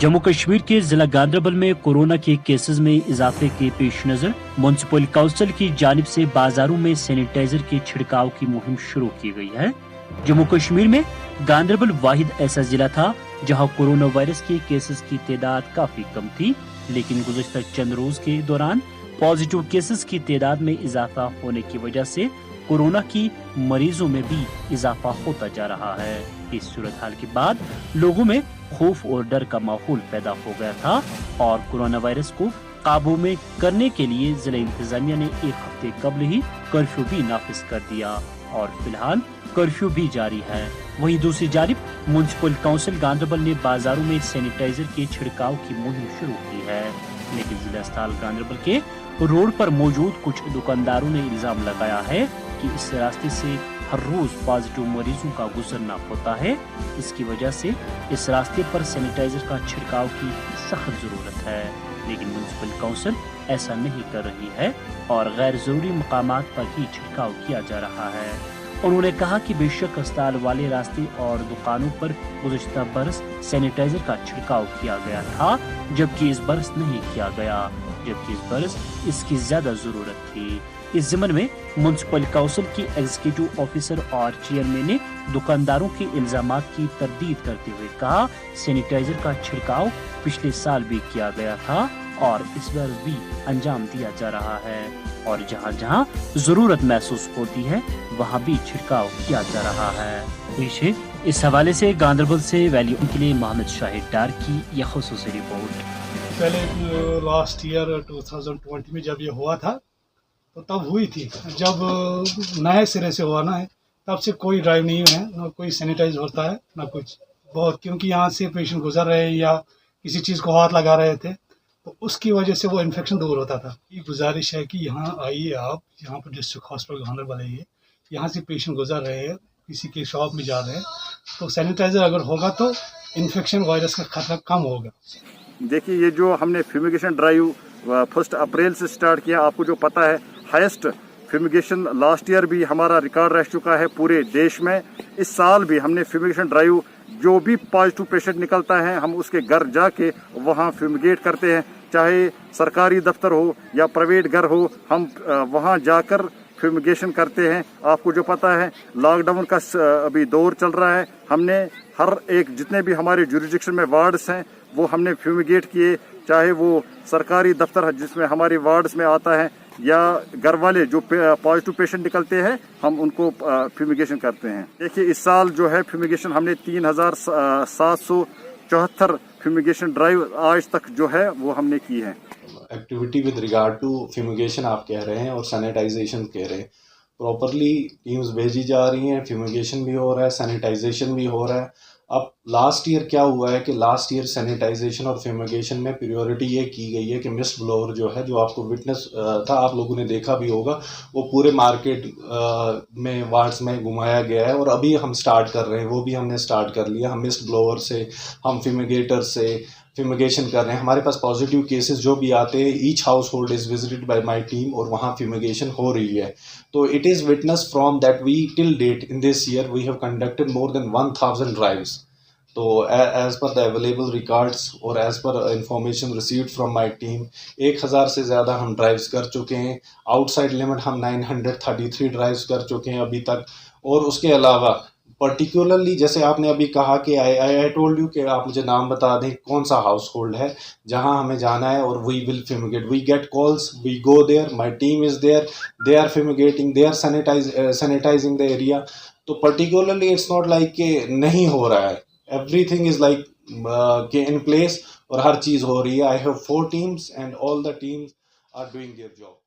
जम्मू कश्मीर के जिला गांधरबल में कोरोना के केसेस में इजाफे के पेश नजर म्युनिसिपल काउंसिल की जानिब से बाजारों में सैनिटाइजर के छिड़काव की मुहिम शुरू की गई है। जम्मू कश्मीर में गांधरबल वाहिद ऐसा जिला था जहां कोरोना वायरस के केसेस की तादाद काफी कम थी, लेकिन गुज़श्ता चंद रोज के दौरान पॉजिटिव केसेस की तादाद में इजाफा होने की वजह से कोरोना की मरीजों में भी इजाफा होता जा रहा है। इस सूरत हाल के बाद लोगों में खौफ और डर का माहौल पैदा हो गया था और कोरोना वायरस को काबू में करने के लिए जिला इंतजामिया ने एक हफ्ते कबल ही कर्फ्यू भी नाफिज कर दिया और फिलहाल कर्फ्यू भी जारी है। वहीं दूसरी जानिब म्युनिसिपल काउंसिल गांधरबल ने बाजारों में सैनिटाइजर के छिड़काव की मुहिम शुरू की है, लेकिन जिला अस्पताल गांधरबल के रोड पर मौजूद कुछ दुकानदारों ने इल्जाम लगाया है कि इस रास्ते से हर रोज पॉजिटिव मरीजों का गुजरना होता है। इसकी वजह से इस रास्ते पर सैनिटाइजर का छिड़काव की सख्त जरूरत है, लेकिन म्युनिसिपल काउंसिल ऐसा नहीं कर रही है और गैर जरूरी मकामात पर ही छिड़काव किया जा रहा है। उन्होंने कहा कि बेशक अस्पताल वाले रास्ते और दुकानों पर गुज़श्ता बरस सैनिटाइजर का छिड़काव किया गया था, जबकि इस बरस नहीं किया गया, जबकि इस बरस इसकी ज्यादा जरूरत थी। इस ज़मन में म्युनिसिपल काउंसिल की एग्जीक्यूटिव ऑफिसर और चेयरमैन ने दुकानदारों के इल्जामात की तरदीद करते हुए कहा, सैनिटाइजर का छिड़काव पिछले साल भी किया गया था और इस बार भी अंजाम दिया जा रहा है और जहां जहां जरूरत महसूस होती है वहां भी छिड़काव किया जा रहा है। पीछे इस हवाले से गांधरबल से वैल्यू के लिए मोहम्मद शाहिद डार की यह खुसूसी रिपोर्ट। पहले लास्ट ईयर 2020 में जब ये हुआ था तो तब हुई थी, जब नए सिरे से हुआ ना है तब से कोई ड्राइव नहीं है, ना कोई सैनिटाइज होता है ना कुछ बहुत, क्योंकि यहाँ से पेशेंट गुजर रहे हैं या किसी चीज़ को हाथ लगा रहे थे तो उसकी वजह से वो इन्फेक्शन दूर होता था। ये गुजारिश है कि यहाँ आइए आप, यहाँ पर डिस्ट्रिक्ट हॉस्पिटल गांधरबल है, यहाँ से पेशेंट गुजर रहे हैं, किसी के शॉप में जा रहे हैं, तो सैनिटाइज़र अगर होगा तो इन्फेक्शन वायरस का खतरा कम होगा। देखिए, ये जो हमने फ्यूमिगेशन ड्राइव 1 अप्रैल से स्टार्ट किया, आपको जो पता है हाईएस्ट फ्यूमिगेशन लास्ट ईयर भी हमारा रिकॉर्ड रह चुका है पूरे देश में। इस साल भी हमने फ्यूमिगेशन ड्राइव, जो भी पॉजिटिव पेशेंट निकलता है हम उसके घर जाके वहाँ फ्यूमिगेट करते हैं, चाहे सरकारी दफ्तर हो या प्राइवेट घर हो, हम वहाँ जाकर फ्यूमिगेशन करते हैं। आपको जो पता है लॉकडाउन का अभी दौर चल रहा है, हमने हर एक जितने भी हमारे जुरिडिक्शन में वार्ड्स हैं वो हमने फ्यूमिगेट किए, चाहे वो सरकारी दफ्तर जिसमें हमारे वार्ड्स में आता है या घर वाले जो पॉजिटिव पेशेंट निकलते हैं हम उनको फ्यूमिगेशन करते हैं। देखिए, इस साल जो है फ्यूमिगेशन हमने 3774 फ्यूमिगेशन ड्राइव आज तक जो है वो हमने की है। Activity with regard to fumigation आप कह रहे हैं और सैनिटाइजेशन कह रहे हैं, प्रॉपरली टीम्स भेजी जा रही हैं, फ्यूमिगेशन भी हो रहा है, सैनिटाइजेशन भी हो रहा है। अब लास्ट ईयर क्या हुआ है कि लास्ट ईयर सैनिटाइजेशन और फ्यूमिगेशन में प्रायोरिटी ये की गई है कि मिस्ट ब्लोअर जो है, जो आपको विटनेस था, आप लोगों ने देखा भी होगा, वो पूरे मार्केट में वार्ड्स में घुमाया गया है और अभी हम स्टार्ट कर रहे हैं, वो भी हमने स्टार्ट कर लिया। हम मिस्ट ब्लोअर से, हम फ्यूमिगेटर से फ्यूमिगेशन कर रहे हैं। हमारे पास पॉजिटिव केसेस जो भी आते हैं, each household is visited by my team और वहाँ फ्यूमिगेशन हो रही है। तो it is witness from that we till date in this year we have conducted more than 1000 drives. तो as per the available records और as per information received from my team 1000 से ज़्यादा हम ड्राइव्स कर चुके हैं। आउटसाइड लिमिट हम 933 drives कर चुके हैं अभी तक। और उसके अलावा पर्टिकुलरली जैसे आपने अभी कहा कि आई टोल्ड यू कि आप मुझे नाम बता दें कौन सा हाउस होल्ड है जहां हमें जाना है और we will fumigate. We get calls, we go there, my team is there, they are fumigating, they are sanitising the area. तो पर्टिकुलरली इट्स नॉट लाइक कि नहीं हो रहा है, एवरीथिंग इज़ लाइक के इन प्लेस और हर चीज़ हो रही है। I have 4 teams and all the teams are doing their job.